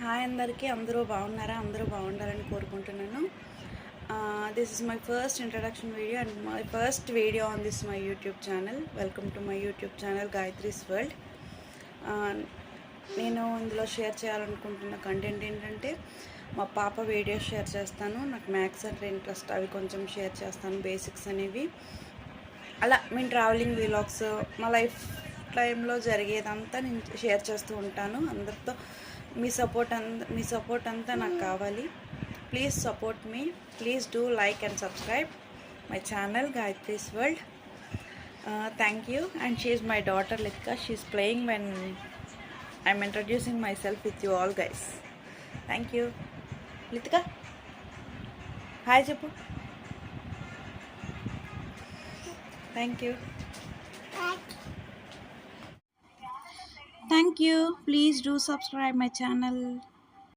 Hi అందరికీ. అందరూ బాగున్నారా? అందరూ బాగుండాలని కోరుకుంటున్నాను. This is my first introduction video and my first video on this my YouTube channel. Welcome to my YouTube channel Gayatri's world. నేను ఇందులో షేర్ చేయాలనుకుంటున్న కంటెంట్ ఏంటంటే, మా పాప వీడియోస్ షేర్ చేస్తాను. నాకు మ్యాథ్స్ అంటే ఇంట్రెస్ట్, అవి కొంచెం షేర్ చేస్తాను, బేసిక్స్ అనేవి. అలా మేము ట్రావెలింగ్ వీలాగ్స్, మా లైఫ్ టైంలో జరిగేదంతా నేను షేర్ చేస్తూ ఉంటాను అందరితో. మీ సపోర్ట్ అంతా నాకు కావాలి. Please support me. Please do like and subscribe my channel Gayatri's world. Thank you. And she is my daughter Litika. She is playing when I'm introducing myself with you all guys. Thank you. Litika, hi చెప్పు. Thank you. Thank you. Please do subscribe my channel.